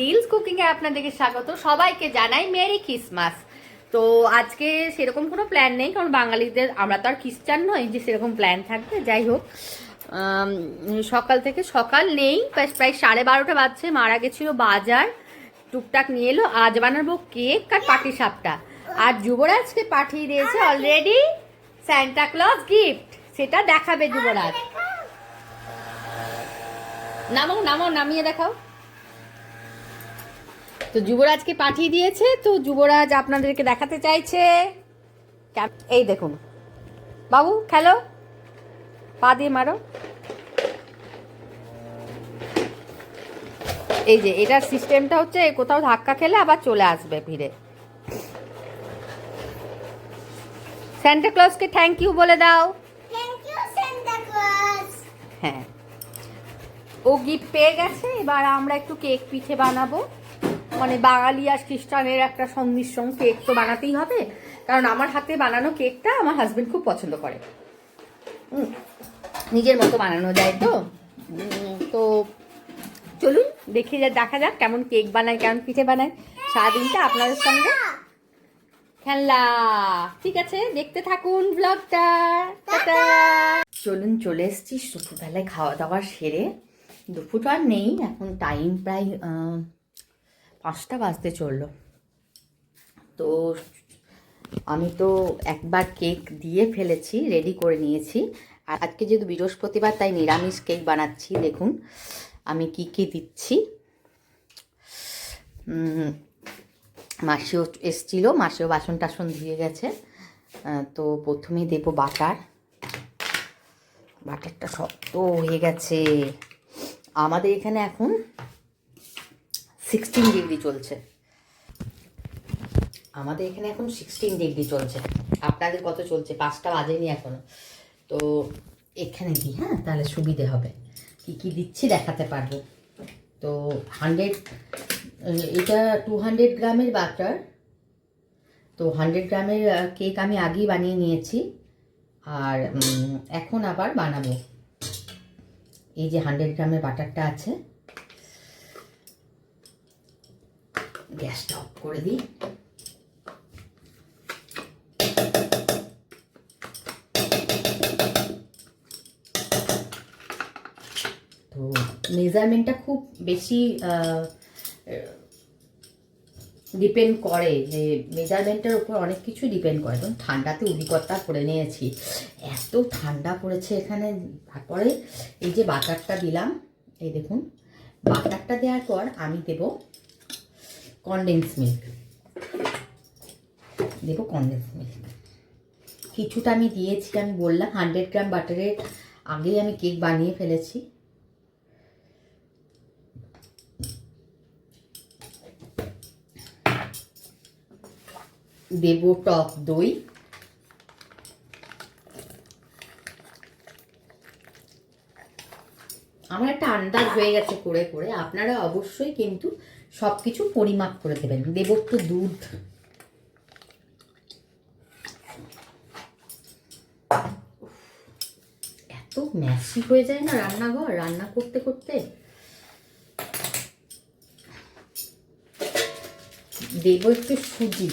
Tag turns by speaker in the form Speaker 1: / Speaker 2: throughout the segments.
Speaker 1: Reels cooking এ আপনাদেরকে স্বাগত। সবাইকে জানাই মেরি ক্রিসমাস। তো আজকে সেরকম কোনো প্ল্যান নেই, কারণ বাঙালিদের আমরা তো আর খ্রিস্টান নই যে সেরকম প্ল্যান থাকবে। যাই হোক, সকাল থেকে সকাল নেই, প্রায় 12:30 বাজছে। মারা গেছিলো বাজার, টুকটাক নিয়ে এলো। আজ বানাবো কেক আর পাটি সাপটা। আর যুবরাজকে পাঠিয়ে দিয়েছে অলরেডি সান্টা ক্লজ গিফট, সেটা দেখাবে যুবরাজ। নামাও নামাও, নামিয়ে দেখাও। তো যুবরাজকে পাঠিয়ে দিয়েছে, তো যুবরাজ আপনাদেরকে দেখাতে চাইছে। এই দেখুন বাবু, খেলো, পা দিয়ে মারো। এই যে এটার সিস্টেমটা হচ্ছে, কোথাও ধাক্কা খেলে আবার চলে আসবে ফিরে। সান্টা ক্লজকে থ্যাংক ইউ বলে দাও।
Speaker 2: Thank you Santa Claus.
Speaker 1: হ্যাঁ, ও গিফট পেয়ে গেছে। এবার আমরা একটু কেক পিঠে বানাবো, মানে বাঙালি আর খ্রিস্টানের একটা সংমিশ্রণ। কেক তো বানাতেই হবে, কারণ আমার হাতে বানানো কেকটা আমার হাজবেন্ড খুব পছন্দ করে। নিজের মতো বানানো যায় তো। তো চলুন দেখা যাক কেমন কেক বানায়, কেমন পিঠে বানায়। সারাদিনটা আপনাদের সঙ্গে খেলা। ঠিক আছে, দেখতে থাকুন ব্লগটা। চলুন, চলে এসছি দুপুরবেলায় খাওয়া দাওয়া সেরে। দুপুর আর নেই, এখন টাইম প্রায় 5টা বাজতে চললো। তো আমি তো একবার কেক দিয়ে ফেলেছি, রেডি করে নিয়েছি। আর আজকে যেহেতু বৃহস্পতিবার, তাই নিরামিষ কেক বানাচ্ছি। দেখুন আমি কি কি দিচ্ছি। মাসিও এসছিল, মাসিও বাসন টাসন ধুয়ে গেছে। তো প্রথমেই দেবো বাটার। বাটারটা শক্ত হয়ে গেছে। আমাদের এখানে এখন 16 ডিগ্রি চলছে। আমাদের এখানে এখন 16 ডিগ্রি চলছে। আপনাদের কত চলছে? 5টা বাজেনি এখনো। তো এখানে দিই, হ্যাঁ, তাহলে সুবিধে হবে। কি কি দিচ্ছি দেখাতে পারবো। তো এটা 200 গ্রামের বাটার। তো 100 গ্রামের কেক আমি আগেই বানিয়ে নিয়েছি, আর এখন আবার বানাবো। এই যে 100 গ্রামের বাটারটা আছে। গ্যাসটা অফ করে দিই। তো মেজারমেন্টটা খুব বেশি ডিপেন্ড করে, যে মেজারমেন্টের উপর অনেক কিছু ডিপেন্ড করে। তখন ঠান্ডাতে অভিজ্ঞতা করে নিয়েছি, এত ঠান্ডা পড়েছে এখানে। তারপরে এই যে বাটারটা দিলাম, এই দেখুন, বাটারটা দেওয়ার পর আমি দেব কনডেন্স মিল্ক। কিছুটা আমি দিয়েছি, আমি বললাম 100 গ্রাম বাটারের আগেই আমি কেক বানিয়ে ফেলেছি। দেব টক দই। আমার একটা আন্দাজ হয়ে গেছে করে করে, আপনারা অবশ্যই কিন্তু সব কিছু পরিমাপ করে দেবেন। দেব একটু দুধ। এত ম্যাসি হয়ে যায় না রান্নাঘর, রান্না করতে করতে। দেব একটু সুজি।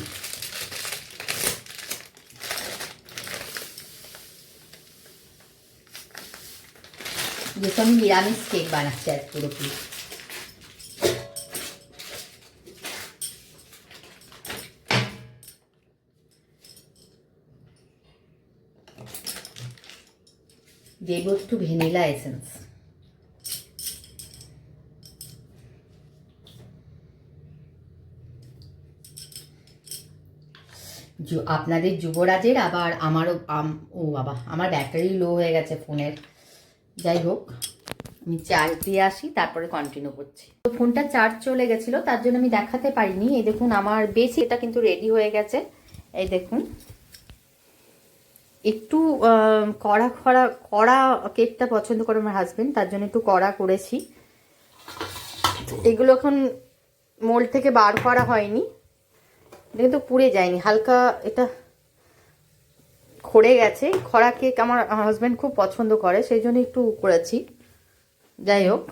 Speaker 1: যেহেতু আমি নিরামিষ কেক বানাচ্ছি আর পুরোপুরি। দেব একটু ভ্যানিলা এসেন্স। আপনাদের যুবরাজের, আবার আমারও। ও বাবা, আমার ব্যাটারি লো হয়ে গেছে ফোনের। যাই হোক, আমি চার্জ দিয়ে আসি, তারপরে কন্টিনিউ করছি। তো ফোনটা চার্জ চলে গেছিলো, তার জন্য আমি দেখাতে পারিনি। এই দেখুন আমার বেশি, এটা কিন্তু রেডি হয়ে গেছে। এই দেখুন, একটু কড়া কেকটা পছন্দ করে আমার হাজবেন্ড, তার জন্য একটু কড়া করেছি। এগুলো এখন মোল্ড থেকে বার করা হয়নি, এটা কিন্তু পুড়ে যায়নি, হালকা এটা খড়ে গেছে। খরা কেক আমার হাজব্যান্ড খুব পছন্দ করে, সেই জন্য একটু করেছি। যাই হোক,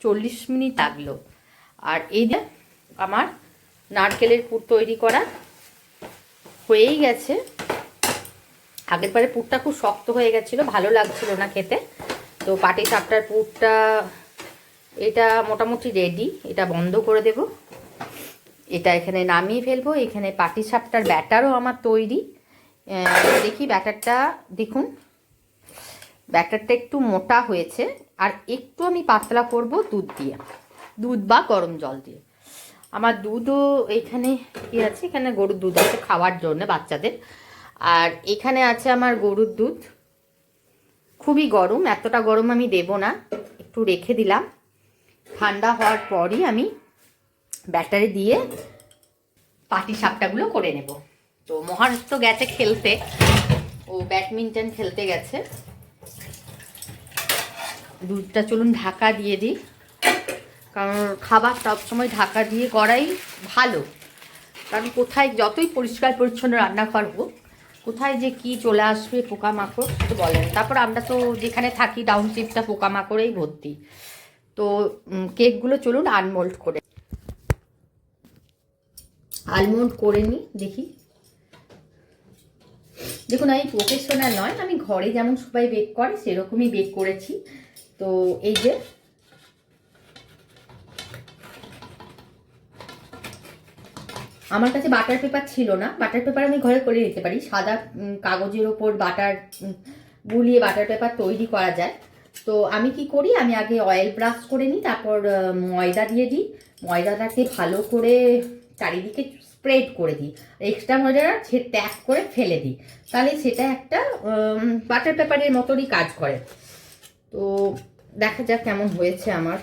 Speaker 1: 40 মিনিট লাগলো। আর এই যে আমার নারকেলের পুর তৈরি করা হয়েই গেছে। আগের বারে পুরটা খুব শক্ত হয়ে গেছিলো, ভালো লাগছিল না খেতে। তো পাটিসাপটার পুরটা এটা মোটামুটি রেডি। এটা বন্ধ করে দেব, এটা এখানে নামিয়ে ফেলবো। এখানে পাটিসাপটার ব্যাটারও আমার তৈরি। দেখি ব্যাটারটা, দেখুন ব্যাটারটা একটু মোটা হয়েছে, আর একটু আমি পাতলা করব দুধ দিয়ে, দুধ বা গরম জল দিয়ে। আমার দুধও এখানে কি আছে, এখানে গরুর দুধ আছে খাওয়ার জন্য বাচ্চাদের। আর এখানে আছে আমার গরুর দুধ, খুবই গরম, এতটা গরম আমি দেব না, একটু রেখে দিলাম। ঠান্ডা হওয়ার পরই আমি ব্যাটারে দিয়ে পাটিসাপটাগুলো করে নেব। তো মহারাষ্ট্র গেছে খেলতে, ও ব্যাডমিন্টন খেলতে গেছে। দুধটা চলুন ঢাকা দিয়ে দিই, কারণ খাবার সবসময় ঢাকা দিয়ে করাই ভালো। কারণ কোথায় যতই পরিষ্কার পরিচ্ছন্ন রান্নাঘর হোক, কোথায় যে কি চলে আসবে পোকামাকড় তো বলেন। তারপর আমরা তো যেখানে থাকি টাউনশিপটা পোকামাকড়েই ভর্তি। তো কেকগুলো চলুন আনমোল্ড করে নিই দেখি। দেখুন আমি প্রফেশনাল নয়, আমি ঘরে যেমন সবাই বেক করে সেরকমই বেক করেছি। তো এই যে আমার কাছে বাটার পেপার ছিল না, বাটার পেপার আমি ঘরে করে নিতে পারি। সাদা কাগজের ওপর বাটার গুলিয়ে বাটার পেপার তৈরি করা যায়। তো আমি কি করি, আমি আগে অয়েল ব্রাশ করে নিই, তারপর ময়দা দিয়ে দিই। ময়দাটাকে ভালো করে চারিদিকে স্প্রেড করে দিই, এক্সট্রা ময়দাটা ত্যাগ করে ফেলে দিই, তাহলে সেটা একটা বাটার পেপারের মতনই কাজ করে। তো দেখা যাক কেমন হয়েছে আমার।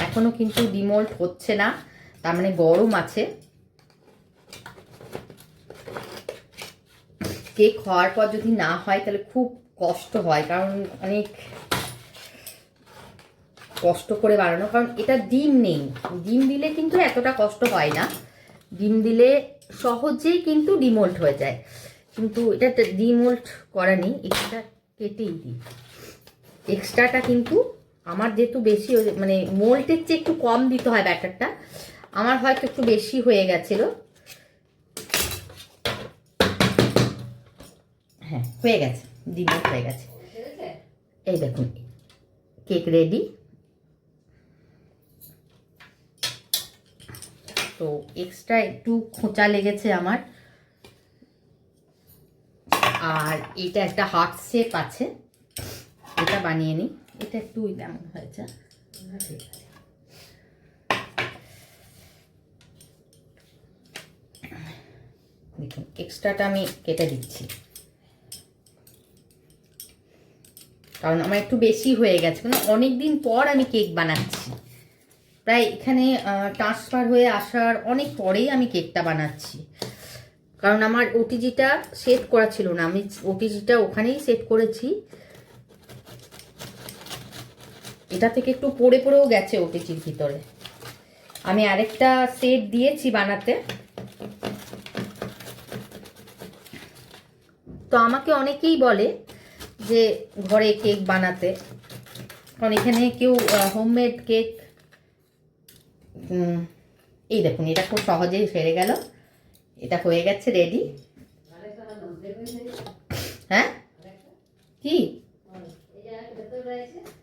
Speaker 1: এখনো কিন্তু ডিমোল্ড হচ্ছে না, তার মানে গরম আছে। কেক হওয়ার পর যদি না হয় তাহলে খুব কষ্ট হয়, কারণ অনেক কষ্ট করে বানানো, কারণ এটা ডিম নেই। ডিম দিলে কিন্তু এতটা কষ্ট হয় না, ডিম দিলে সহজেই কিন্তু ডিমোল্ড হয়ে যায়। কিন্তু এটা ডিমোল্ড করা নেই, এক্সট্রা কেটেই দিই। এক্সট্রাটা কিন্তু আমার যেহেতু বেশি, মানে মোল্টের চেয়ে একটু কম দিতে হয় ব্যাটারটা, আমার হয়তো একটু বেশি হয়ে গেছিল। হ্যাঁ হয়ে গেছে, ডিমোল্ড হয়ে গেছে। এই দেখুন কেক রেডি। তো এক্সট্রা একটু খোঁচা লেগেছে আমার। আর এটা একটা হার্ট শেপ আছে, এটা বানিয়ে নিই। এটা একটু তেমন হয়েছে, দেখুন এক্সট্রাটা আমি কেটে দিচ্ছি, কারণ আমার একটু বেশি হয়ে গেছে। কারণ অনেক দিন পর আমি কেক বানাচ্ছি, প্রায় এখানে ট্রান্সফার হয়ে আসার অনেক পরেই আমি কেকটা বানাচ্ছি। কারণ আমার ওটিজিটা সেট করা ছিল না, আমি ওটিজিটা ওখানেই সেট করেছি। এটা থেকে একটু পড়ে পড়েও গেছে ওটিজির ভিতরে। আমি আরেকটা সেট দিয়েছি বানাতে। তো আমাকে অনেকেই বলে যে ঘরে কেক বানাতে, কারণ এখানে কেউ হোমমেড কেক, এই দেখুন এটা খুব সহজেই সেরে গেল। এটা হয়ে গেছে রেডি। হ্যাঁ কি,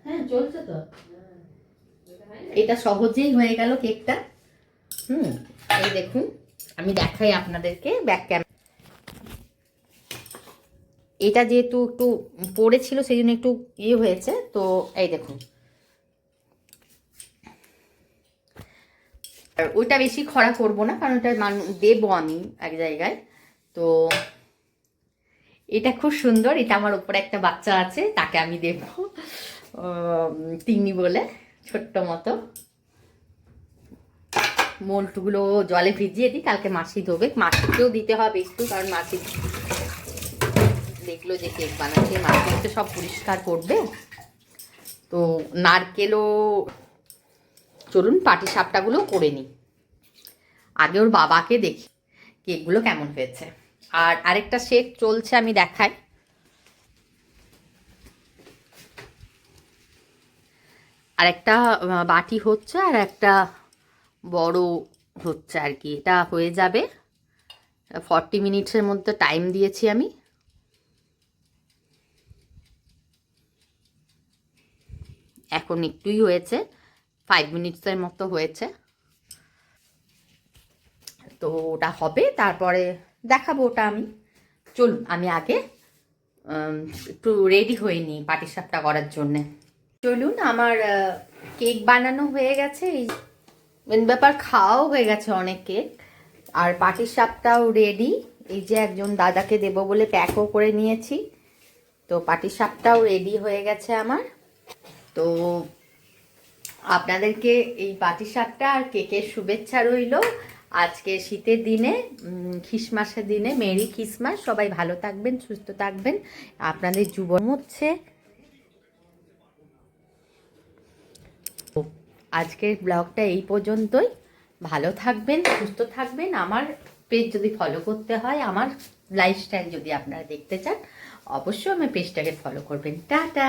Speaker 1: হ্যাঁ চলছে তো, এটা সহজেই হয়ে গেল কেকটা। এই দেখুন আমি দেখাই আপনাদেরকে ব্যাক ক্যামেরা। এটা যেহেতু একটু পড়েছিল সেই জন্য একটু ইয়ে হয়েছে। তো এই দেখুন, আর ওইটা বেশি খরা করব না, কারণ ওটা দেবো আমি এক জায়গায়। তো এটা খুব সুন্দর, এটা আমার উপরে একটা বাচ্চা আছে, তাকে আমি দেব তিন্নি বলে, ছোট্ট মতো। মোল্ডগুলো জলে ভিজিয়ে দিই, কালকে মাসি ধোবে। মাসিকেও দিতে হবে একটু, কারণ মাসি দেখলো যে কেক বানাচ্ছে, মাসি তো সব পরিষ্কার করবে। তো নারকেলও, চলুন পাটিসাপটাগুলো করে নিই। আগে ওর বাবাকে দেখি কেকগুলো কেমন হয়েছে। আর আরেকটা শেক চলছে, আমি দেখাই। আর একটা বাটি হচ্ছে, আর একটা বড় হচ্ছে আর কি। এটা হয়ে যাবে 40 মিনিটসের মধ্যে টাইম দিয়েছি আমি। এখন একটুই হয়েছে, 5 মিনিটসের মতো হয়েছে। তো ওটা হবে, তারপরে দেখাবো ওটা আমি। চলুন আমি আগে একটু রেডি হয়ে নিই পাটিসাপটা করার জন্যে। চলুন, আমার কেক বানানো হয়ে গেছে, এই মেন ব্যাপার খাওয়াও হয়ে গেছে অনেক কেক, আর পাটিসাপটাও রেডি। এই যে একজন দাদাকে দেবো বলে প্যাকও করে নিয়েছি। তো পাটিসাপটাও রেডি হয়ে গেছে আমার। তো আপনাদেরকে এই পাটিসাপটা আর কেকের শুভেচ্ছা রইল আজকে শীতের দিনে, খ্রিসমাসের দিনে। মেরি খ্রিসমাস, সবাই ভালো থাকবেন, সুস্থ থাকবেন, আপনাদের জীবন হচ্ছে। আজকের ব্লগটা এই পর্যন্তই। ভালো থাকবেন, সুস্থ থাকবেন। আমার পেজ যদি ফলো করতে হয়, আমার লাইফস্টাইল যদি আপনারা দেখতে চান, অবশ্যই আমার পেজটাকে ফলো করবেন। টাটা।